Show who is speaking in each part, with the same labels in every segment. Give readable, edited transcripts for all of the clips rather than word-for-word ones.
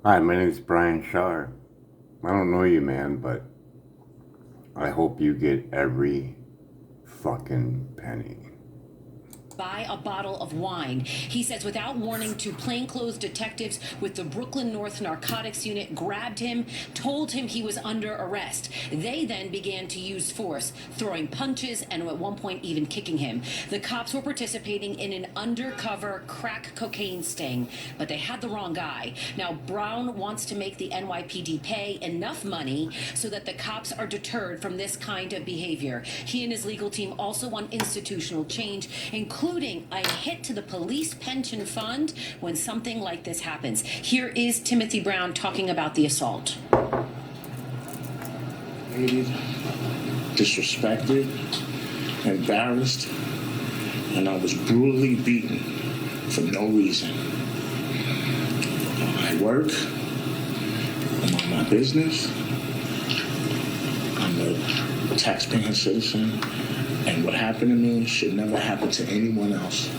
Speaker 1: Hi, my name is Brian Shar. I don't know you, man, but I hope you get every fucking penny.
Speaker 2: Buy a bottle of wine. He says without warning, two plainclothes detectives with the Brooklyn North Narcotics Unit grabbed him, told him he was under arrest. They then began to use force, throwing punches and at one point even kicking him. The cops were participating in an undercover crack cocaine sting, but they had the wrong guy. Now, Brown wants to make the NYPD pay enough money so that the cops are deterred from this kind of behavior. He and his legal team also want institutional change, including a hit to the police pension fund when something like this happens. Here is Timothy Brown talking about the assault.
Speaker 3: Hated, disrespected, embarrassed, and I was brutally beaten for no reason. I work, I'm on my business, I'm a tax-paying citizen, and what happened to me should never happen to anyone else.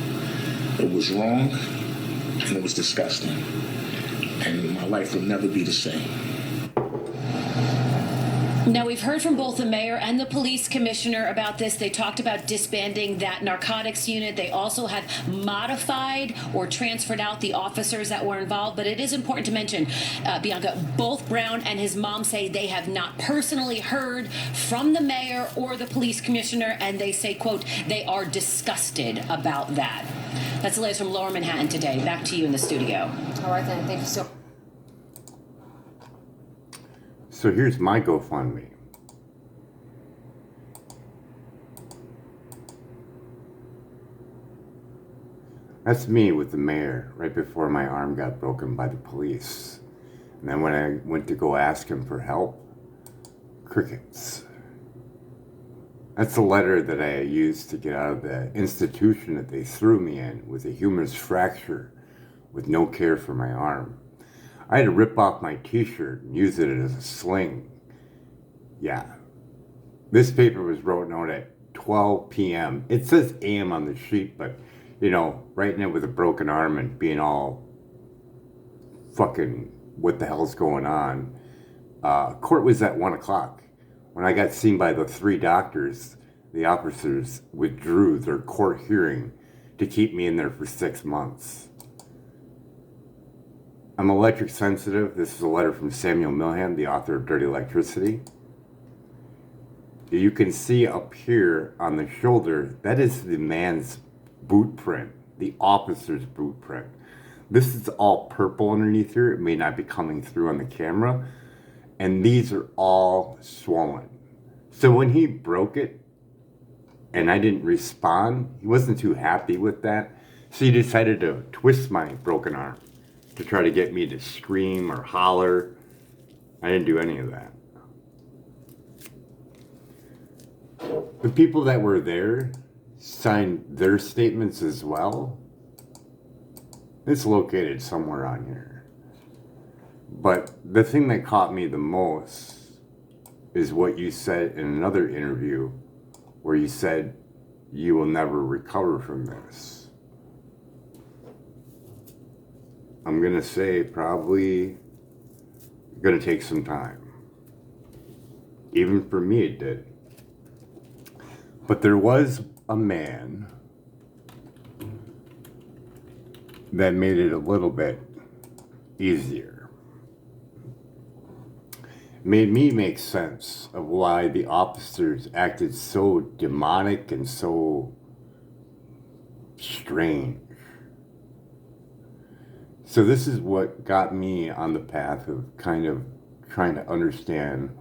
Speaker 3: It was wrong, and it was disgusting, and my life will never be the same.
Speaker 2: Now, we've heard from both the mayor and the police commissioner about this. They talked about disbanding that narcotics unit. They also have modified or transferred out the officers that were involved. But it is important to mention, Bianca, both Brown and his mom say they have not personally heard from the mayor or the police commissioner. And they say, quote, they are disgusted about that. That's the latest from Lower Manhattan today. Back to you in the studio.
Speaker 4: All right, then. Thank you so much.
Speaker 1: So here's my GoFundMe. That's me with the mayor right before my arm got broken by the police. And then when I went to go ask him for help, crickets. That's the letter that I used to get out of the institution that they threw me in with a humerus fracture with no care for my arm. I had to rip off my t-shirt and use it as a sling. Yeah. This paper was written out at 12 p.m. It says a.m. on the sheet, but, you know, writing it with a broken arm and being all fucking what the hell's going on. Court was at 1 o'clock. When I got seen by the 3 doctors, the officers withdrew their court hearing to keep me in there for 6 months. I'm electric sensitive. This is a letter from Samuel Milham, the author of Dirty Electricity. You can see up here on the shoulder, that is the man's boot print, the officer's boot print. This is all purple underneath here. It may not be coming through on the camera. And these are all swollen. So when he broke it and I didn't respond, he wasn't too happy with that. So he decided to twist my broken arm to try to get me to scream or holler. I didn't do any of that. The people that were there signed their statements as well. It's located somewhere on here. But the thing that caught me the most is what you said in another interview where you said you will never recover from this. I'm going to say probably going to take some time. Even for me it did. But there was a man that made it a little bit easier. Made me make sense of why the officers acted so demonic and so strange. So this is what got me on the path of kind of trying to understand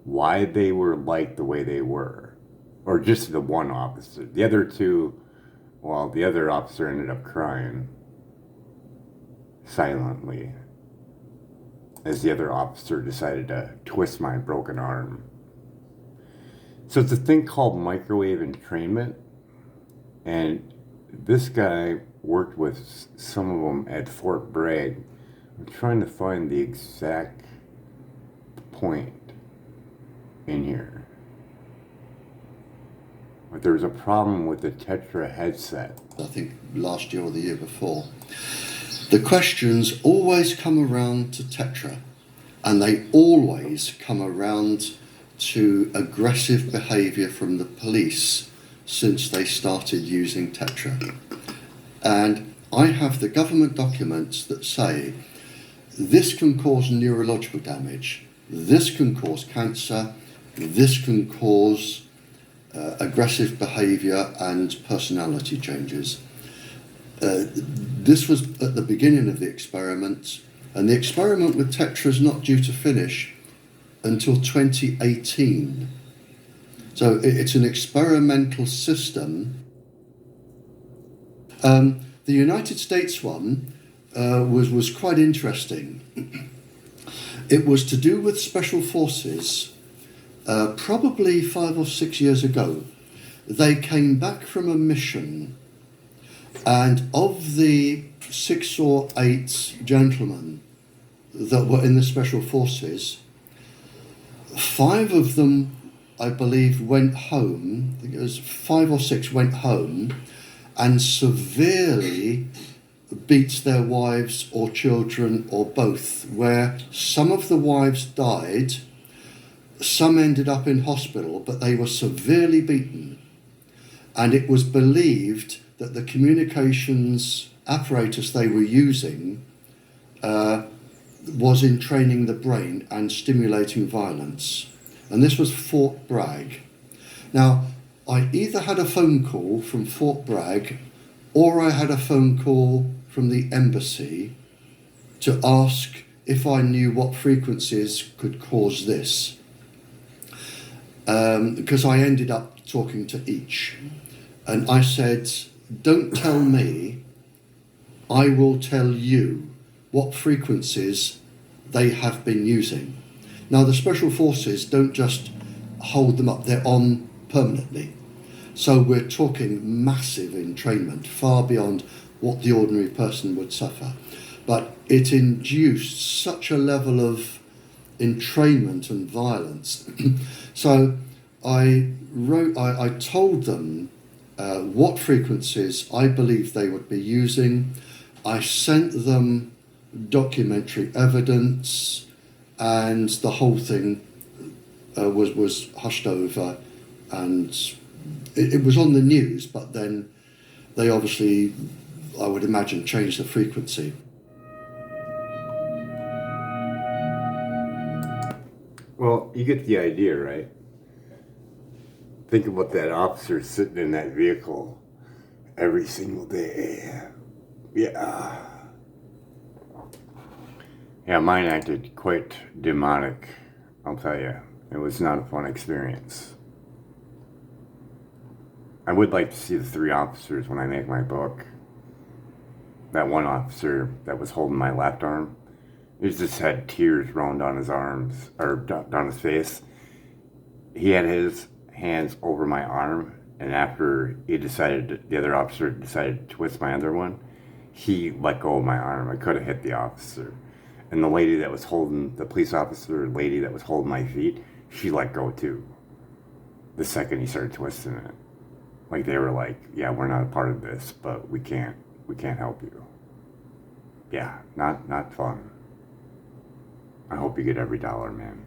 Speaker 1: why they were like the way they were. Or just the one officer. The other two, well, the other officer ended up crying silently as the other officer decided to twist my broken arm. So it's a thing called microwave entrainment. And this guy worked with some of them at Fort Bragg. I'm trying to find the exact point in here. But there was a problem with the Tetra headset.
Speaker 5: I think last year or the year before.
Speaker 4: The questions always come around to Tetra, and they always come around to aggressive behaviour from the police since they started using Tetra. And I have the government documents that say this can cause neurological damage, this can cause cancer, this can cause aggressive behaviour and personality changes. This was at the beginning of the experiment, and the experiment with Tetra is not due to finish until 2018. So it's an experimental system. The United States one was quite interesting. It was to do with special forces. Probably 5 or 6 years ago, they came back from a mission, and of the 6 or 8 gentlemen that were in the special forces, 5 of them, I believe, went home. I think it was 5 or 6 went home and severely beat their wives or children or both, where some of the wives died, some ended up in hospital, but they were severely beaten. And it was believed that the communications apparatus they were using was in training the brain and stimulating violence. And this was Fort Bragg. Now, I either had a phone call from Fort Bragg or I had a phone call from the embassy to ask if I knew what frequencies could cause this. Because I ended up talking to each. And I said, don't tell me, I will tell you what frequencies they have been using. Now, the Special Forces don't just hold them up, they're on permanently. So we're talking massive entrainment, far beyond what the ordinary person would suffer. But it induced such a level of entrainment and violence. So I told them what frequencies I believed they would be using. I sent them documentary evidence, and the whole thing was hushed over, and it was on the news, but then they obviously, I would imagine, changed the frequency.
Speaker 1: Well, you get the idea, right? Think about that officer sitting in that vehicle every single day. Yeah. Yeah, mine acted quite demonic, I'll tell you. It was not a fun experience. I would like to see the 3 officers when I make my book. That one officer that was holding my left arm, he just had tears rolling down his arms, or down his face. He had his hands over my arm, and after the other officer decided to twist my other one, he let go of my arm. I could have hit the officer. And the lady that was holding, the police officer lady that was holding my feet, she let go too. The second he started twisting it. Like they were like, yeah, we're not a part of this, but we can't help you. Yeah, not fun. I hope you get every dollar, man.